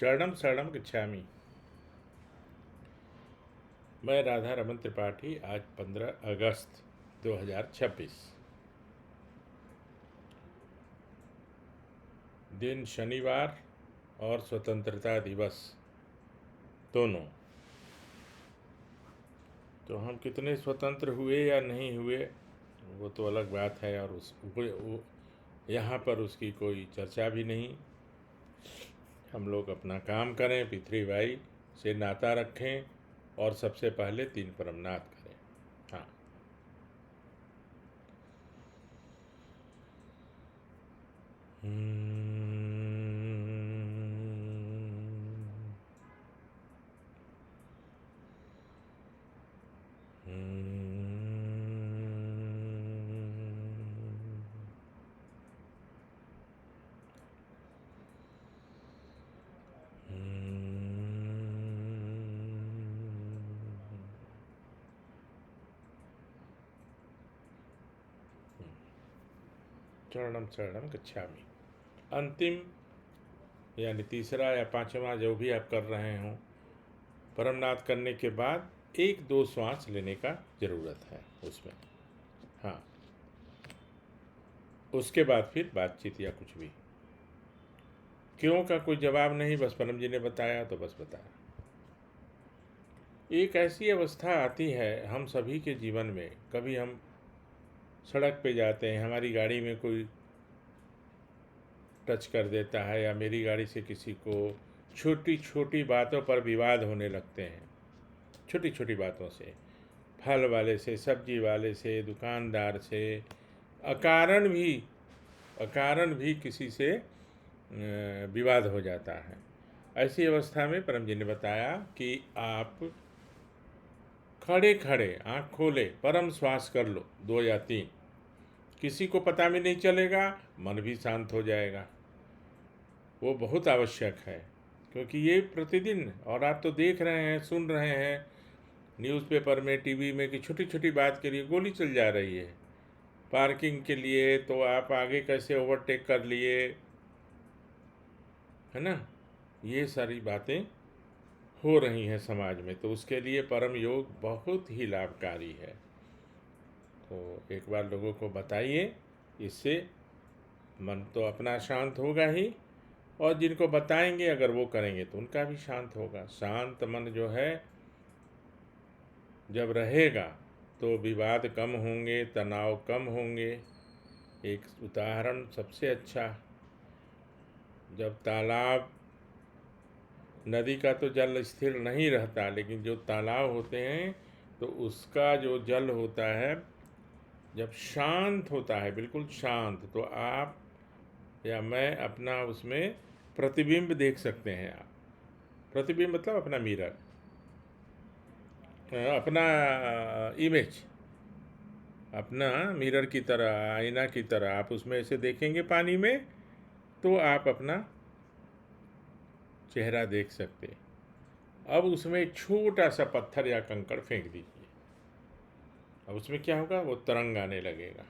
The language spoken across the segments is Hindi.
चरणम शरणम गच्छामि। मैं राधा रमन त्रिपाठी। आज 15 अगस्त 2026, दिन शनिवार और स्वतंत्रता दिवस दोनों। तो हम कितने स्वतंत्र हुए या नहीं हुए वो तो अलग बात है, और यहाँ पर उसकी कोई चर्चा भी नहीं। हम लोग अपना काम करें, पितृभाई से नाता रखें और सबसे पहले 3 परमनाथ करें। हाँ, चरणम शरणम गच्छामि। अंतिम यानी तीसरा या पांचवा जो भी आप कर रहे हों, परमनाथ करने के बाद 1-2 श्वास लेने का ज़रूरत है उसमें। हाँ, उसके बाद फिर बातचीत या कुछ भी। क्यों का कोई जवाब नहीं, बस परम जी ने बताया तो बस बताया। एक ऐसी अवस्था आती है हम सभी के जीवन में, कभी हम सड़क पे जाते हैं, हमारी गाड़ी में कोई टच कर देता है या मेरी गाड़ी से किसी को छोटी छोटी बातों पर विवाद होने लगते हैं। छोटी छोटी बातों से, फल वाले से, सब्जी वाले से, दुकानदार से, अकारण भी किसी से विवाद हो जाता है। ऐसी अवस्था में परम जी ने बताया कि आप खड़े खड़े आँख खोले परम श्वास कर लो 2 या 3, किसी को पता भी नहीं चलेगा, मन भी शांत हो जाएगा। वो बहुत आवश्यक है, क्योंकि ये प्रतिदिन, और आप तो देख रहे हैं, सुन रहे हैं न्यूज़पेपर में, टीवी में कि छोटी छोटी बात के लिए गोली चल जा रही है। पार्किंग के लिए तो आप आगे कैसे ओवरटेक कर लिए, है ना, ये सारी बातें हो रही हैं समाज में। तो उसके लिए परम योग बहुत ही लाभकारी है। तो एक बार लोगों को बताइए, इससे मन तो अपना शांत होगा ही, और जिनको बताएंगे अगर वो करेंगे तो उनका भी शांत होगा। शांत मन जो है जब रहेगा तो विवाद कम होंगे, तनाव कम होंगे। एक उदाहरण सबसे अच्छा, जब तालाब, नदी का तो जल स्थिर नहीं रहता, लेकिन जो तालाब होते हैं तो उसका जो जल होता है जब शांत होता है, बिल्कुल शांत, तो आप या मैं अपना उसमें प्रतिबिंब देख सकते हैं। आप प्रतिबिंब मतलब अपना मिरर, अपना इमेज, अपना मिरर की तरह, आईना की तरह आप उसमें ऐसे देखेंगे पानी में, तो आप अपना चेहरा देख सकते। अब उसमें छोटा सा पत्थर या कंकड़ फेंक दीजिए, अब उसमें क्या होगा, वो तरंग आने लगेगा।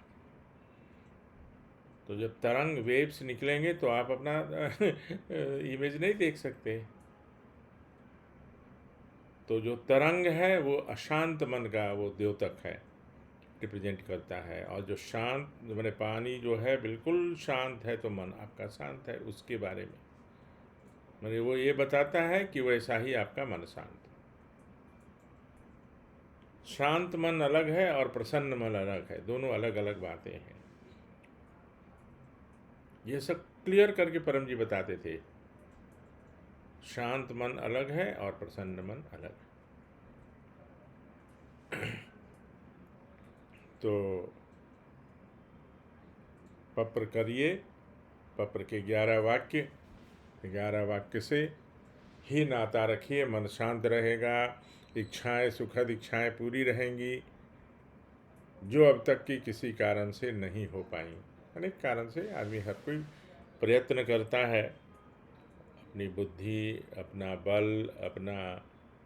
तो जब तरंग, वेव्स निकलेंगे तो आप अपना इमेज नहीं देख सकते। तो जो तरंग है वो अशांत मन का वो द्योतक है, रिप्रेजेंट करता है। और जो शांत मैंने पानी जो है बिल्कुल शांत है, तो मन आपका शांत है, उसके बारे में मैंने वो ये बताता है कि वैसा ही आपका मन शांत। शांत मन अलग है और प्रसन्न मन अलग है, दोनों अलग अलग बातें हैं। ये सब क्लियर करके परम जी बताते थे। शांत मन अलग है और प्रसन्न मन अलग है। तो पप्र करिए, पप्र के 11 वाक्य से ही नाता रखिए, मन शांत रहेगा, इच्छाएं, सुखद इच्छाएं पूरी रहेंगी, जो अब तक की किसी कारण से नहीं हो पाई। अनेक कारण से आदमी, हर कोई प्रयत्न करता है, अपनी बुद्धि, अपना बल, अपना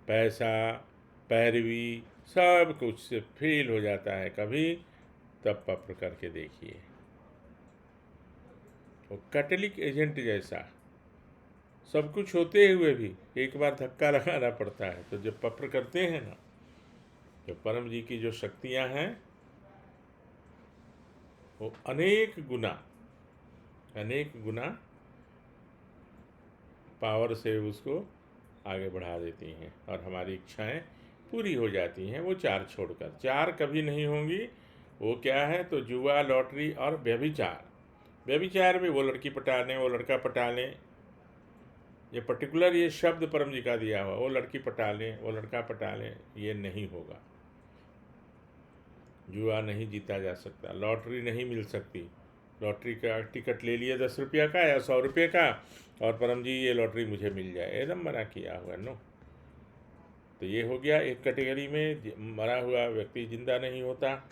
पैसा, पैरवी, सब कुछ से फेल हो जाता है कभी, तब पप्र करके देखिए। वो कैटलिक एजेंट जैसा सब कुछ होते हुए भी एक बार धक्का लगाना पड़ता है। तो जब पप्र करते हैं ना, तो परम जी की जो शक्तियाँ हैं वो अनेक गुना पावर से उसको आगे बढ़ा देती हैं और हमारी इच्छाएं पूरी हो जाती हैं। वो चार छोड़कर, चार कभी नहीं होंगी। वो क्या है? तो जुआ, लॉटरी और व्यभिचार। व्यभिचार में वो लड़की पटा लें, वो लड़का पटा लें, ये पर्टिकुलर ये शब्द परम जी का दिया हुआ, वो लड़की पटा लें, वो लड़का पटा लें, ये नहीं होगा। जुआ नहीं जीता जा सकता, लॉटरी नहीं मिल सकती। लॉटरी का टिकट ले लिया 10 रुपया का या 100 रुपये का, और परम जी ये लॉटरी मुझे मिल जाए, एकदम मना किया हुआ। नो। तो ये हो गया एक कैटेगरी में, मरा हुआ व्यक्ति जिंदा नहीं होता।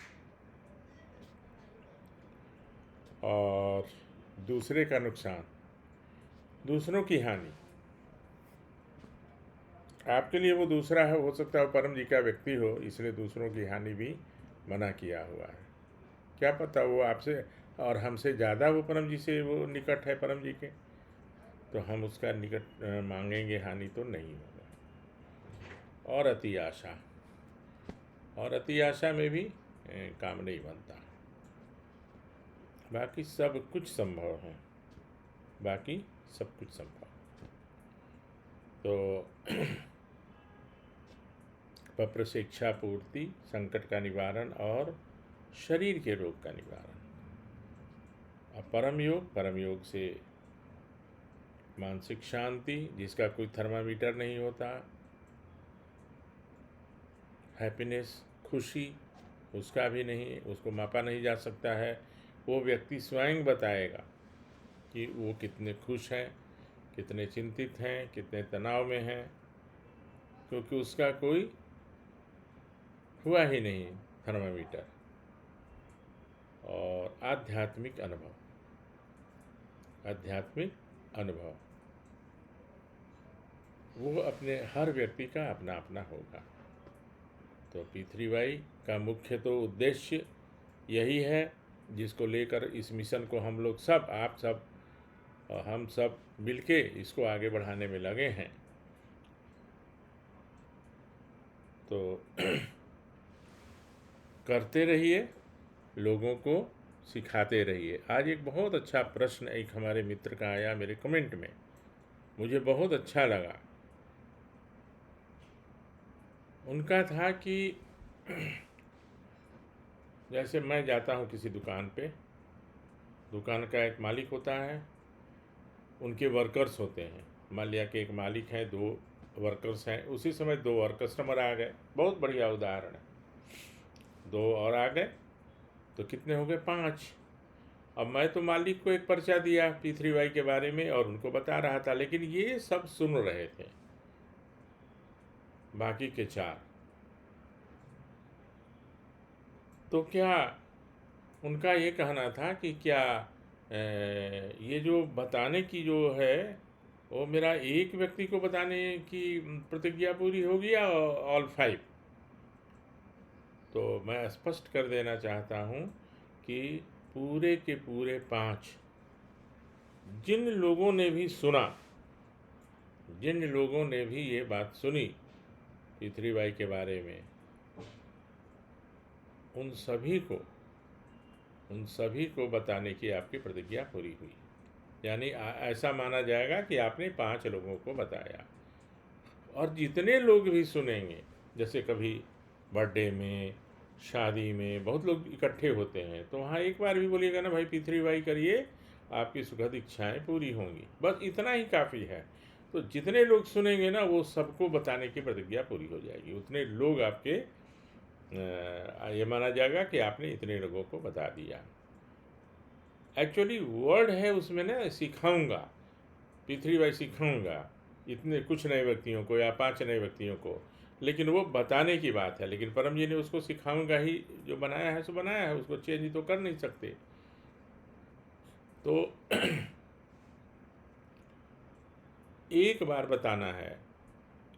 और दूसरे का नुकसान, दूसरों की हानि, आपके लिए वो दूसरा है, हो सकता है परम जी का व्यक्ति हो, इसलिए दूसरों की हानि भी मना किया हुआ है। क्या पता वो आपसे और हमसे ज़्यादा वो परम जी से वो निकट है परम जी के, तो हम उसका निकट मांगेंगे, हानि तो नहीं होगा। और अति आशा, और अति आशा में भी काम नहीं बनता। बाकी सब कुछ संभव है, बाकी सब कुछ संभव। तो पप्र से इच्छा पूर्ति, संकट का निवारण और शरीर के रोग का निवारण। और परम योग से मानसिक शांति, जिसका कोई थर्मामीटर नहीं होता। हैप्पीनेस, खुशी, उसका भी नहीं, उसको मापा नहीं जा सकता है। वो व्यक्ति स्वयं बताएगा कि वो कितने खुश हैं, कितने चिंतित हैं, कितने तनाव में हैं, क्योंकि उसका कोई हुआ ही नहीं थर्मामीटर। और आध्यात्मिक अनुभव वो अपने हर व्यक्ति का अपना अपना होगा। तो P3Y का मुख्य तो उद्देश्य यही है, जिसको लेकर इस मिशन को हम लोग सब, आप सब और हम सब मिलके इसको आगे बढ़ाने में लगे हैं। तो करते रहिए, लोगों को सिखाते रहिए। आज एक बहुत अच्छा प्रश्न एक हमारे मित्र का आया मेरे कमेंट में, मुझे बहुत अच्छा लगा। उनका था कि जैसे मैं जाता हूँ किसी दुकान पे, दुकान का एक मालिक होता है, उनके वर्कर्स होते हैं। मान लिया कि एक मालिक है, 2 वर्कर्स हैं, उसी समय 2 और कस्टमर आ गए। बहुत बढ़िया उदाहरण है। 2 और आ गए तो कितने हो गए? 5। अब मैं तो मालिक को एक पर्चा दिया P3Y के बारे में और उनको बता रहा था, लेकिन ये सब सुन रहे थे, बाकी के 4। तो क्या उनका ये कहना था कि क्या ये जो बताने की जो है, वो मेरा एक व्यक्ति को बताने की प्रतिज्ञा पूरी होगी या ऑल 5? तो मैं स्पष्ट कर देना चाहता हूँ कि पूरे के पूरे 5, जिन लोगों ने भी सुना, जिन लोगों ने भी ये बात सुनी P3Y के बारे में, उन सभी को बताने की आपकी प्रतिज्ञा पूरी हुई। यानी ऐसा माना जाएगा कि आपने 5 लोगों को बताया। और जितने लोग भी सुनेंगे, जैसे कभी बर्थडे में, शादी में बहुत लोग इकट्ठे होते हैं, तो वहाँ एक बार भी बोलिएगा ना, भाई P3Y करिए, आपकी सुखद इच्छाएं पूरी होंगी। बस इतना ही काफ़ी है। तो जितने लोग सुनेंगे ना, वो सबको बताने की प्रतिज्ञा पूरी हो जाएगी। उतने लोग आपके ये माना जाएगा कि आपने इतने लोगों को बता दिया। एक्चुअली वर्ड है उसमें ना, सिखाऊंगा, P3Y सिखाऊंगा इतने कुछ नए व्यक्तियों को या 5 नए व्यक्तियों को, लेकिन वो बताने की बात है। लेकिन परम जी ने उसको सिखाऊंगा ही, जो बनाया है सो बनाया है, उसको चेंज तो कर नहीं सकते। तो एक बार बताना है।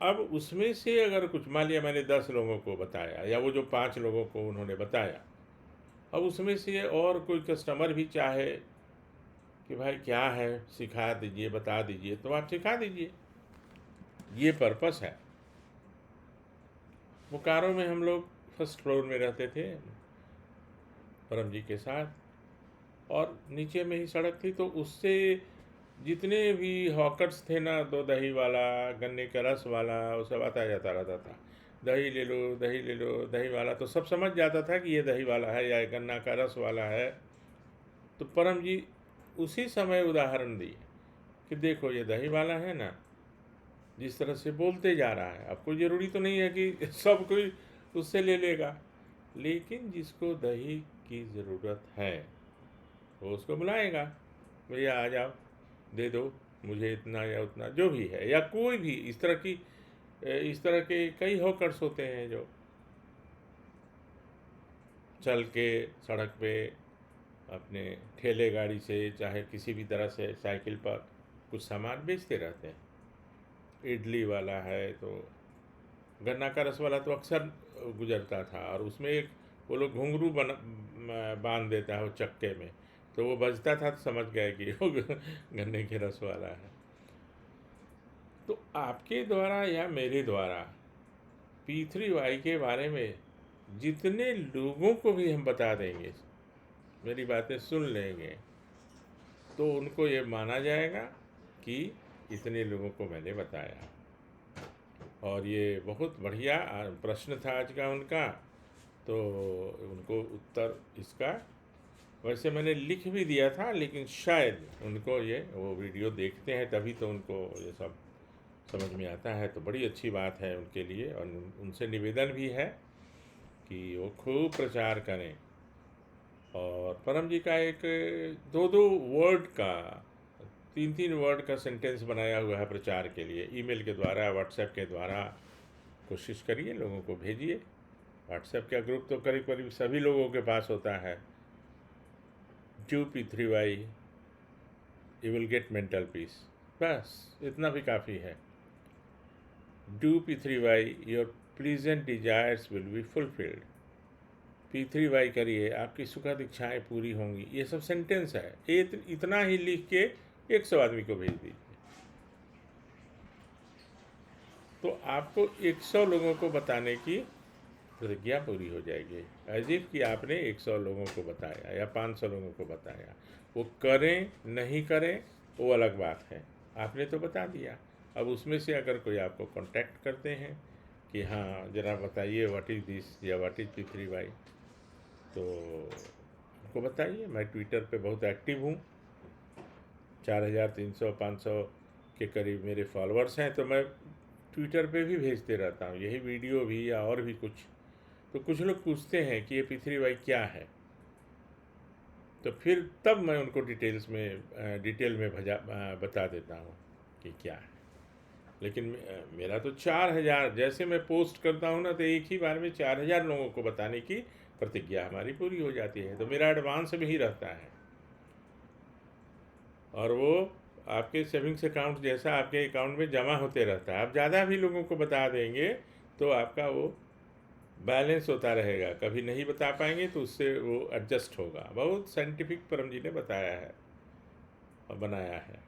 अब उसमें से अगर कुछ, मान लिया मैंने 10 लोगों को बताया, या वो जो 5 लोगों को उन्होंने बताया, अब उसमें से और कोई कस्टमर भी चाहे कि भाई क्या है, सिखा दीजिए, बता दीजिए, तो आप सिखा दीजिए। ये पर्पस है। बोकारो में हम लोग फर्स्ट फ्लोर में रहते थे परम जी के साथ, और नीचे में ही सड़क थी, तो उससे जितने भी हॉकर्स थे ना, दो दही वाला, गन्ने का रस वाला, वो सब आता जाता रहता था। दही ले लो, दही ले लो, दही वाला, तो सब समझ जाता था कि ये दही वाला है या गन्ना का रस वाला है। तो परम जी उसी समय उदाहरण दिए कि देखो ये दही वाला है ना, जिस तरह से बोलते जा रहा है, अब कोई ज़रूरी तो नहीं है कि सब कोई उससे ले लेगा, लेकिन जिसको दही की ज़रूरत है वो उसको बुलाएगा, भैया आ जाओ, दे दो मुझे इतना या उतना, जो भी है, या कोई भी इस तरह के कई हॉकर्स होते हैं जो चल के सड़क पे अपने ठेले गाड़ी से चाहे किसी भी तरह से साइकिल पर कुछ सामान बेचते रहते हैं। इडली वाला है तो गन्ना का रस वाला तो अक्सर गुजरता था, और उसमें एक वो लोग घुंघरू बांध देता है वो चक्के में, तो वो बजता था तो समझ गए कि वो गन्ने के रस वाला है। तो आपके द्वारा या मेरे द्वारा P3Y के बारे में जितने लोगों को भी हम बता देंगे, मेरी बातें सुन लेंगे, तो उनको ये माना जाएगा कि इतने लोगों को मैंने बताया। और ये बहुत बढ़िया प्रश्न था आज का उनका, तो उनको उत्तर इसका वैसे मैंने लिख भी दिया था, लेकिन शायद उनको ये वो वीडियो देखते हैं तभी तो उनको ये सब समझ में आता है, तो बड़ी अच्छी बात है उनके लिए। और उनसे निवेदन भी है कि वो खूब प्रचार करें। और परम जी का एक 2-2 वर्ड का, 3-3 वर्ड का सेंटेंस बनाया हुआ है प्रचार के लिए, ईमेल के द्वारा, व्हाट्सएप के द्वारा कोशिश करिए, लोगों को भेजिए। व्हाट्सएप का ग्रुप तो करीब करीब सभी लोगों के पास होता है। Do P3Y, you will get mental peace, बस इतना भी काफ़ी है। Do P3Y, your pleasant desires will be fulfilled. P3Y करिए, आपकी सुखद इच्छाएँ पूरी होंगी। ये सब सेंटेंस है, ये इतना ही लिख के 100 आदमी को भेज दीजिए, तो आपको 100 लोगों को बताने की प्रतिज्ञा पूरी हो जाएगी। एज इफ कि आपने 100 लोगों को बताया या 500 लोगों को बताया। वो करें नहीं करें वो अलग बात है, आपने तो बता दिया। अब उसमें से अगर कोई आपको कांटेक्ट करते हैं कि हाँ ज़रा बताइए व्हाट इज़ दिस या व्हाट इज़ P3Y, तो उनको बताइए। मैं ट्विटर पे बहुत एक्टिव हूँ, 4300-500 के करीब मेरे फॉलोअर्स हैं, तो मैं ट्विटर पे भी भेजते रहता हूँ यही वीडियो भी या और भी कुछ। तो कुछ लोग पूछते हैं कि ये P3Y क्या है, तो फिर तब मैं उनको डिटेल में बता देता हूँ कि क्या है। लेकिन मेरा तो 4000 जैसे मैं पोस्ट करता हूँ ना, तो एक ही बार में 4000 लोगों को बताने की प्रतिज्ञा हमारी पूरी हो जाती है, तो मेरा एडवांस में ही रहता है। और वो आपके सेविंग्स अकाउंट जैसा आपके अकाउंट में जमा होते रहता है। आप ज़्यादा भी लोगों को बता देंगे तो आपका वो बैलेंस होता रहेगा, कभी नहीं बता पाएंगे तो उससे वो एडजस्ट होगा। बहुत साइंटिफिक परम जी ने बताया है और बनाया है।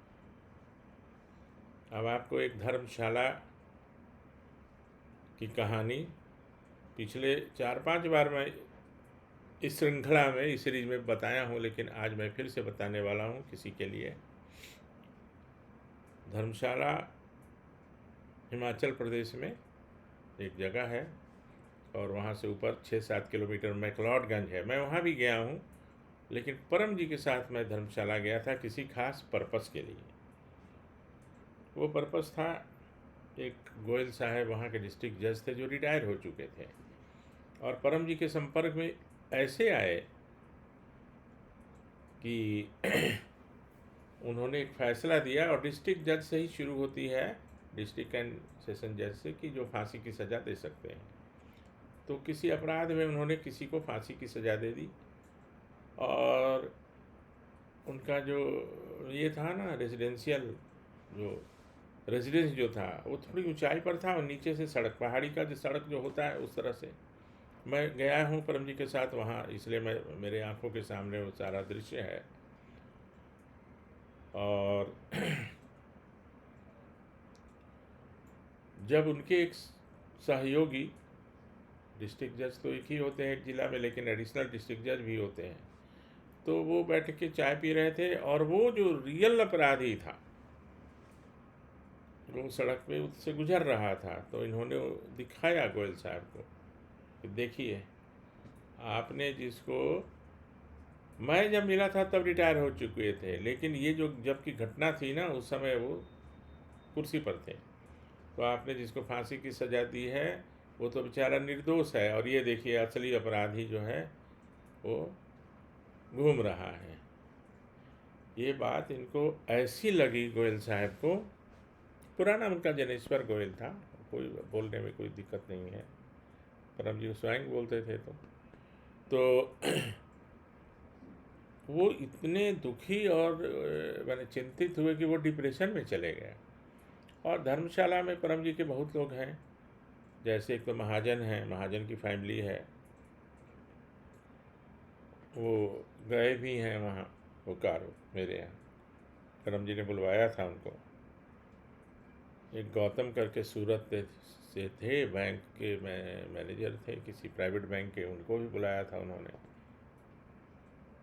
अब आपको एक धर्मशाला की कहानी पिछले 4-5 बार मैं इस श्रृंखला में, इस सीरीज में बताया हूँ, लेकिन आज मैं फिर से बताने वाला हूँ किसी के लिए। धर्मशाला हिमाचल प्रदेश में एक जगह है, और वहाँ से ऊपर 6-7 किलोमीटर मैक्लोडगंज है। मैं वहाँ भी गया हूँ, लेकिन परम जी के साथ मैं धर्मशाला गया था किसी खास पर्पस के लिए। वो पर्पस था, एक गोयल साहब वहाँ के डिस्ट्रिक्ट जज थे जो रिटायर हो चुके थे, और परम जी के संपर्क में ऐसे आए कि उन्होंने एक फ़ैसला दिया, और डिस्ट्रिक्ट जज से ही शुरू होती है, डिस्ट्रिक्ट एंड सेशन जज से, कि जो फांसी की सज़ा दे सकते हैं। तो किसी अपराध में उन्होंने किसी को फांसी की सज़ा दे दी, और उनका जो ये था ना रेजिडेंशियल जो रेजिडेंस जो था वो थोड़ी ऊंचाई पर था, और नीचे से सड़क, पहाड़ी का जो सड़क जो होता है उस तरह से। मैं गया हूँ परम जी के साथ वहाँ, इसलिए मैं, मेरे आंखों के सामने वो सारा दृश्य है। और जब उनके एक सहयोगी, डिस्ट्रिक्ट जज तो एक ही होते हैं एक ज़िला में, लेकिन एडिशनल डिस्ट्रिक्ट जज भी होते हैं, तो वो बैठ के चाय पी रहे थे और वो जो रियल अपराधी था वो सड़क पे उससे गुजर रहा था, तो इन्होंने दिखाया गोयल साहब को कि देखिए, आपने जिसको, मैं जब मिला था तब रिटायर हो चुके थे, लेकिन ये जो जब की घटना थी ना उस समय वो कुर्सी पर थे, तो आपने जिसको फांसी की सज़ा दी है वो तो बेचारा निर्दोष है, और ये देखिए असली अपराधी जो है वो घूम रहा है। ये बात इनको ऐसी लगी गोयल साहब को, पुराना उनका जनेश्वर गोयल था, कोई बोलने में कोई दिक्कत नहीं है, परम जी स्वयं बोलते थे, तो वो इतने दुखी और माने चिंतित हुए कि वो डिप्रेशन में चले गए। और धर्मशाला में परम जी के बहुत लोग हैं, जैसे एक तो महाजन हैं, महाजन की फैमिली है, वो गए भी हैं वहाँ बोकारो मेरे यहाँ, परम जी ने बुलवाया था उनको। एक गौतम करके सूरत से थे, बैंक के मैनेजर थे किसी प्राइवेट बैंक के, उनको भी बुलाया था उन्होंने।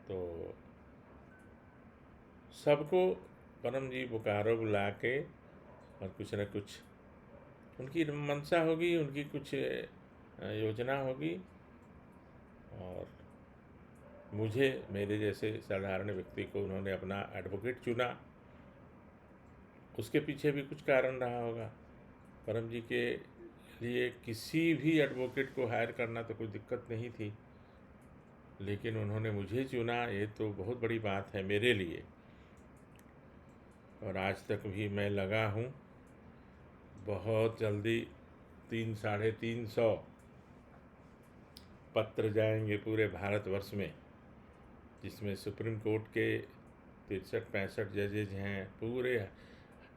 तो सबको परम जी बोकारो बुला के और कुछ न कुछ उनकी मंशा होगी, उनकी कुछ योजना होगी, और मुझे, मेरे जैसे साधारण व्यक्ति को उन्होंने अपना एडवोकेट चुना। उसके पीछे भी कुछ कारण रहा होगा। परम जी के लिए किसी भी एडवोकेट को हायर करना तो कोई दिक्कत नहीं थी, लेकिन उन्होंने मुझे चुना, ये तो बहुत बड़ी बात है मेरे लिए। और आज तक भी मैं लगा हूँ। बहुत जल्दी 300-350 पत्र जाएंगे पूरे भारतवर्ष में, जिसमें सुप्रीम कोर्ट के 63-65 जजेज हैं, पूरे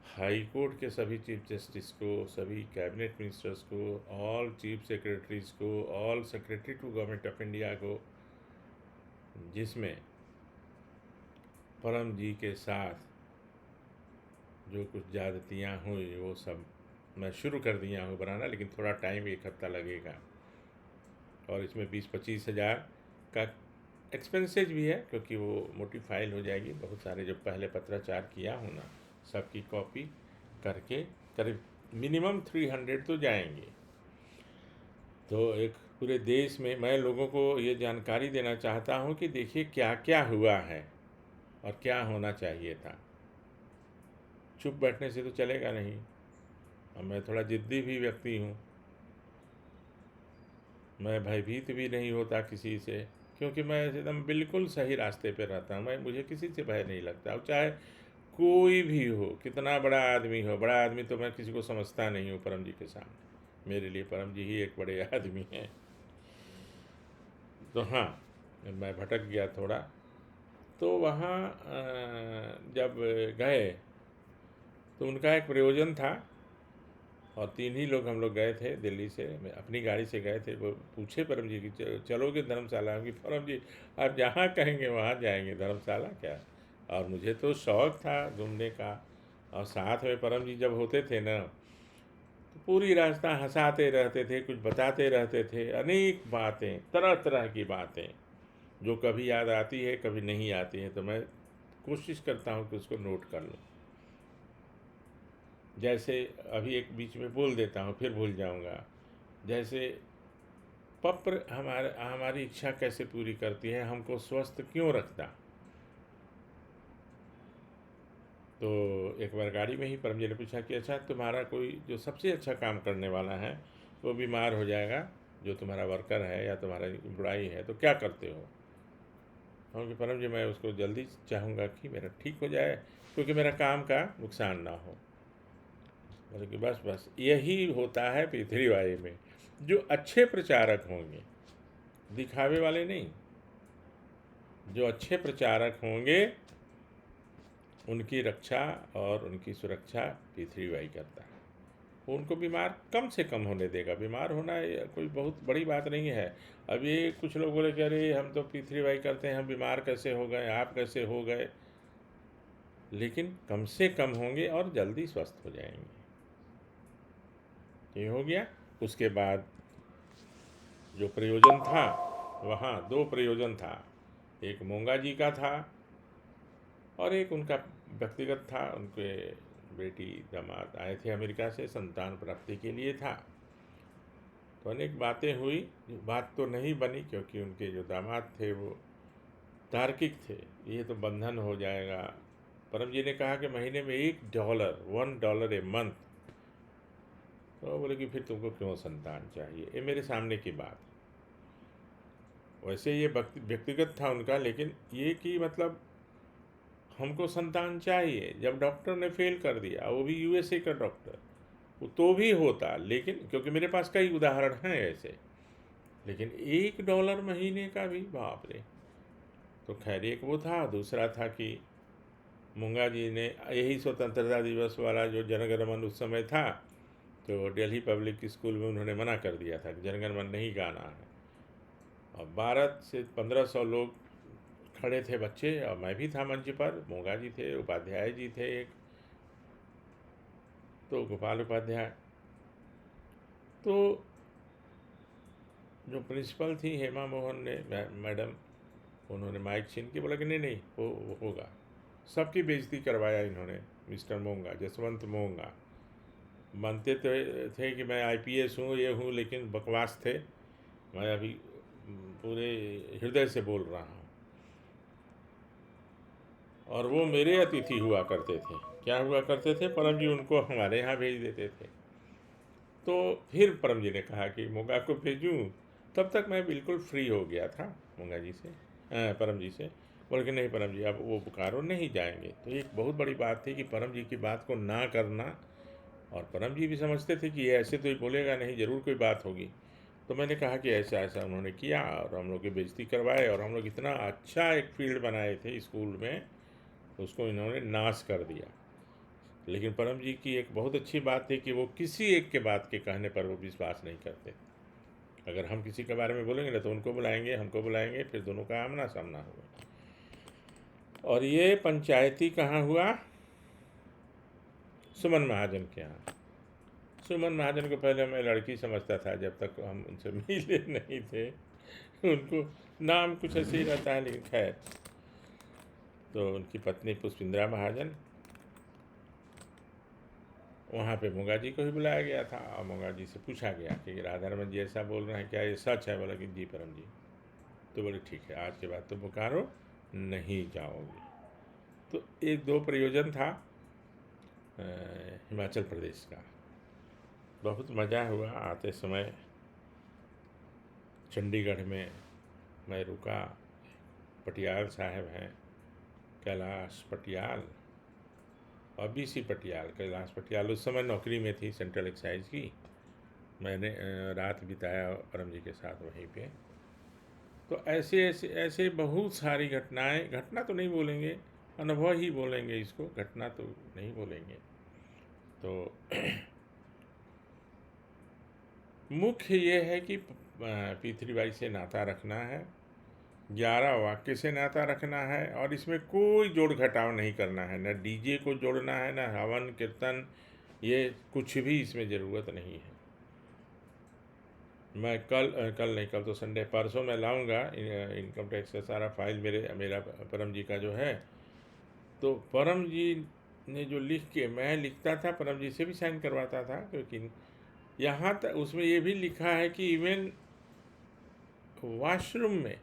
हाई कोर्ट के सभी चीफ जस्टिस को, सभी कैबिनेट मिनिस्टर्स को, ऑल चीफ सेक्रेटरीज को, all secretary to government of India को, जिसमें परम जी के साथ जो कुछ ज़्यादतियाँ हुई वो सब मैं शुरू कर दिया हूँ बनाना, लेकिन थोड़ा टाइम, 1 हफ्ता लगेगा। और इसमें 20-25 हज़ार का एक्सपेंसेज भी है, क्योंकि वो मोटी फाइल हो जाएगी। बहुत सारे जो पहले पत्राचार किया हूँ ना, सबकी कॉपी करके करीब मिनिमम 300 तो जाएंगे। तो एक पूरे देश में मैं लोगों को ये जानकारी देना चाहता हूँ कि देखिए क्या क्या हुआ है और क्या होना चाहिए था। चुप बैठने से तो चलेगा नहीं, और मैं थोड़ा ज़िद्दी भी व्यक्ति हूँ। मैं भयभीत भी नहीं होता किसी से, क्योंकि मैं एकदम बिल्कुल सही रास्ते पे रहता हूँ। मुझे किसी से भय नहीं लगता, अब चाहे कोई भी हो, कितना बड़ा आदमी हो। बड़ा आदमी तो मैं किसी को समझता नहीं हूँ परम जी के सामने, मेरे लिए परम जी ही एक बड़े आदमी हैं। तो हाँ, मैं भटक गया थोड़ा। तो वहाँ जब गए तो उनका एक प्रयोजन था, और 3 ही लोग हम लोग गए थे दिल्ली से, अपनी गाड़ी से गए थे। वो पूछे परम जी कि चलोगे धर्मशाला? कि परम जी आप जहाँ कहेंगे वहाँ जाएंगे, धर्मशाला क्या। और मुझे तो शौक़ था घूमने का, और साथ में परम जी जब होते थे ना तो पूरी रास्ता हंसाते रहते थे, कुछ बताते रहते थे, अनेक बातें, तरह तरह की बातें जो कभी याद आती है कभी नहीं आती है, तो मैं कोशिश करता हूँ कि उसको नोट कर लूँ। जैसे अभी एक बीच में बोल देता हूँ फिर भूल जाऊँगा। जैसे पत्र हमारी इच्छा कैसे पूरी करती है, हमको स्वस्थ क्यों रखता। तो एक बार गाड़ी में ही परम जी ने पूछा कि अच्छा, तुम्हारा कोई जो सबसे अच्छा काम करने वाला है वो बीमार हो जाएगा, जो तुम्हारा वर्कर है या तुम्हारा एम्प्लॉई है, तो क्या करते हो? क्योंकि परम जी मैं उसको जल्दी चाहूँगा कि मेरा ठीक हो जाए, क्योंकि मेरा काम का नुकसान ना हो। बोले कि बस बस यही होता है पृथ्वीवाई में, जो अच्छे प्रचारक होंगे, दिखावे वाले नहीं, जो अच्छे प्रचारक होंगे उनकी रक्षा और उनकी सुरक्षा पृथ्वीवाई करता है। वो उनको बीमार कम से कम होने देगा। बीमार होना कोई बहुत बड़ी बात नहीं है। अब ये कुछ लोग बोले कि अरे हम तो पृथ्वीवाई करते हैं, हम बीमार कैसे हो गए, आप कैसे हो गए। लेकिन कम से कम होंगे और जल्दी स्वस्थ हो जाएंगे। ये हो गया। उसके बाद जो प्रयोजन था, वहाँ दो प्रयोजन था, एक मोंगा जी का था और एक उनका व्यक्तिगत था। उनके बेटी दामाद आए थे अमेरिका से, संतान प्राप्ति के लिए था। तो अनेक बातें हुई, बात तो नहीं बनी क्योंकि उनके जो दामाद थे वो तार्किक थे, ये तो बंधन हो जाएगा। परम जी ने कहा कि महीने में $1, $1 ए मंथ। तो बोले कि फिर तुमको क्यों संतान चाहिए, ये मेरे सामने की बात। वैसे ये व्यक्तिगत था उनका, लेकिन ये कि मतलब हमको संतान चाहिए। जब डॉक्टर ने फेल कर दिया, वो भी यूएसए का डॉक्टर, वो तो भी होता, लेकिन क्योंकि मेरे पास कई उदाहरण हैं ऐसे, लेकिन $1 महीने का भी, बाप रे। तो खैर एक वो था। दूसरा था कि मुंगा जी ने यही स्वतंत्रता दिवस वाला जो जनगण मन उस समय था, तो दिल्ली पब्लिक स्कूल में उन्होंने मना कर दिया था कि जनगण मन नहीं गाना है। और 12 से 1500 लोग खड़े थे बच्चे, और मैं भी था मंच पर। मोंगा जी थे, उपाध्याय जी थे एक, तो गोपाल उपाध्याय। तो जो प्रिंसिपल थी हेमा मोहन ने मैडम, उन्होंने माइक छीन के बोला कि नहीं नहीं वो होगा। सबकी बेइज्जती करवाया इन्होंने। मिस्टर मोंगा, जसवंत मोंगा मानते थे कि मैं आईपीएस हूँ, ये हूँ, लेकिन बकवास थे। मैं अभी पूरे हृदय से बोल रहा हूँ। और वो मेरे अतिथि हुआ करते थे। क्या हुआ करते थे, परम जी उनको हमारे यहाँ भेज देते थे। तो फिर परम जी ने कहा कि मोंगा को भेजूँ। तब तक मैं बिल्कुल फ्री हो गया था मोंगा जी से, परम जी से। बोल के नहीं परम जी, अब वो पुकारो, नहीं जाएंगे। तो एक बहुत बड़ी बात थी कि परम जी की बात को ना करना। और परम जी भी समझते थे कि ये ऐसे तो ही बोलेगा नहीं, ज़रूर कोई बात होगी। तो मैंने कहा कि ऐसा ऐसा उन्होंने किया, और हम लोग की बेइज्जती करवाए, और हम लोग इतना अच्छा एक फील्ड बनाए थे स्कूल में, उसको इन्होंने नाश कर दिया। लेकिन परम जी की एक बहुत अच्छी बात थी कि वो किसी एक के बात के कहने पर वो विश्वास नहीं करते। अगर हम किसी के बारे में बोलेंगे ना, तो उनको बुलाएंगे, हमको बुलाएंगे, फिर दोनों का आमना सामना होगा। और ये पंचायती कहाँ हुआ, सुमन महाजन के यहाँ। सुमन महाजन को पहले मैं लड़की समझता था, जब तक हम उनसे मिले नहीं थे। उनको नाम कुछ ऐसे ही रहता है, लेकिन खैर। तो उनकी पत्नी पुष्पिंद्रा महाजन, वहाँ पे मोंगा जी को ही बुलाया गया था। और मोंगा जी से पूछा गया कि राधारमन जी ऐसा बोल रहे हैं, क्या ये सच है? बोला कि जी परम जी। तो बोले ठीक है, आज के बाद तो बोकारो नहीं जाओगे। तो एक दो प्रयोजन था हिमाचल प्रदेश का। बहुत मज़ा हुआ आते समय। चंडीगढ़ में मैं रुका। पटियाल साहब हैं, कैलाश पटियाल और बीसी पटियाल। कैलाश पटियाल उस समय नौकरी में थी सेंट्रल एक्साइज की। मैंने रात बिताया परम जी के साथ वहीं पे। तो ऐसे ऐसे ऐसे बहुत सारी घटनाएं, घटना तो नहीं बोलेंगे, अनुभव ही बोलेंगे इसको, घटना तो नहीं बोलेंगे। तो मुख्य ये है कि पृथ्वीबाई से नाता रखना है, 11 वाक्य से नाता रखना है, और इसमें कोई जोड़ घटाव नहीं करना है। न डीजे को जोड़ना है, न हवन कीर्तन, ये कुछ भी इसमें ज़रूरत नहीं है। मैं कल नहीं, कल तो संडे, परसों मैं लाऊंगा इनकम टैक्स का सारा फाइल, मेरा परम जी का जो है। तो परम जी ने जो लिख के, मैं लिखता था, परम जी से भी साइन करवाता था, क्योंकि यहाँ तक उसमें ये भी लिखा है कि इवन वॉशरूम में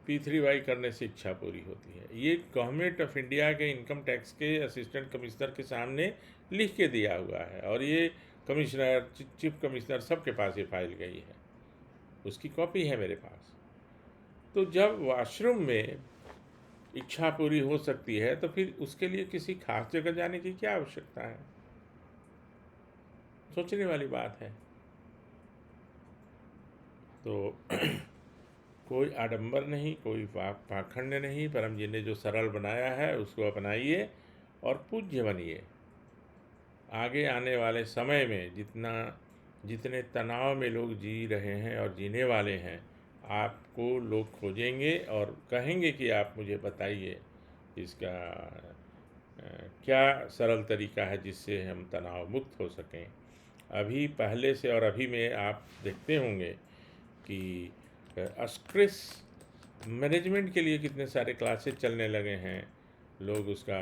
P3Y करने से इच्छा पूरी होती है। ये गवर्नमेंट ऑफ इंडिया के इनकम टैक्स के असिस्टेंट कमिश्नर के सामने लिख के दिया हुआ है, और ये कमिश्नर, चीफ कमिश्नर, सबके पास ये फाइल गई है। उसकी कॉपी है मेरे पास। तो जब वॉशरूम में इच्छा पूरी हो सकती है, तो फिर उसके लिए किसी खास जगह जाने की क्या आवश्यकता है? सोचने वाली बात है। तो कोई आडंबर नहीं, कोई पाखंड नहीं। परम जी ने जो सरल बनाया है उसको अपनाइए और पूज्य बनिए। आगे आने वाले समय में जितने तनाव में लोग जी रहे हैं और जीने वाले हैं, आपको लोग खोजेंगे और कहेंगे कि आप मुझे बताइए इसका क्या सरल तरीका है जिससे हम तनाव मुक्त हो सकें। अभी पहले से और अभी में आप देखते होंगे कि स्ट्रेस मैनेजमेंट के लिए कितने सारे क्लासेस चलने लगे हैं, लोग उसका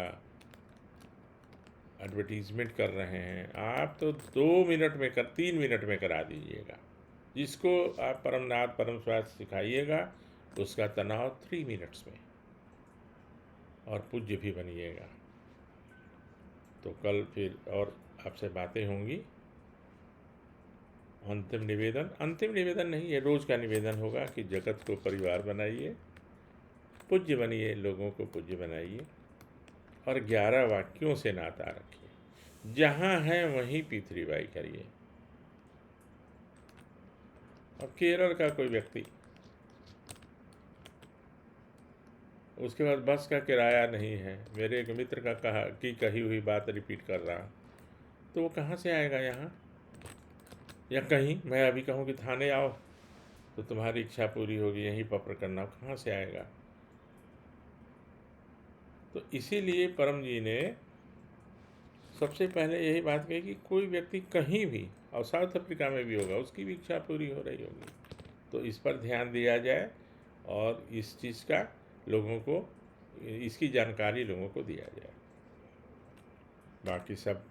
एडवर्टीज़मेंट कर रहे हैं। आप तो 2 मिनट में 3 मिनट में करा दीजिएगा। जिसको आप परमनाथ परम स्वास्थ्य सिखाइएगा उसका तनाव 3 मिनट्स में, और पूज्य भी बनिएगा। तो कल फिर और आपसे बातें होंगी। अंतिम निवेदन नहीं, ये रोज़ का निवेदन होगा कि जगत को परिवार बनाइए, पूज्य बनिए, लोगों को पूज्य बनाइए, और 11 वाक्यों से नाता रखिए। जहाँ है वहीं पृथ्वीबाई करिए। और केरल का कोई व्यक्ति, उसके पास बस का किराया नहीं है, मेरे एक मित्र का कही हुई बात रिपीट कर रहा, तो वो कहाँ से आएगा यहाँ। या कहीं मैं अभी कहूँ कि थाने आओ तो तुम्हारी इच्छा पूरी होगी, यहीं पत्र करना, कहाँ से आएगा। तो इसीलिए परम जी ने सबसे पहले यही बात कही कि कोई व्यक्ति कहीं भी, और साउथ अफ्रीका में भी होगा, उसकी भी इच्छा पूरी हो रही होगी, तो इस पर ध्यान दिया जाए और इस चीज़ का लोगों को, इसकी जानकारी लोगों को दिया जाए। बाकी सब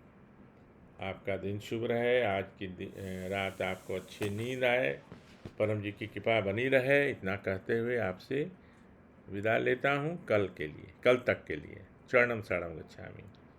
आपका दिन शुभ रहे, आज की रात आपको अच्छी नींद आए, परम जी की कृपा बनी रहे, इतना कहते हुए आपसे विदा लेता हूँ कल तक के लिए। चरणम शरणम गच्छामि।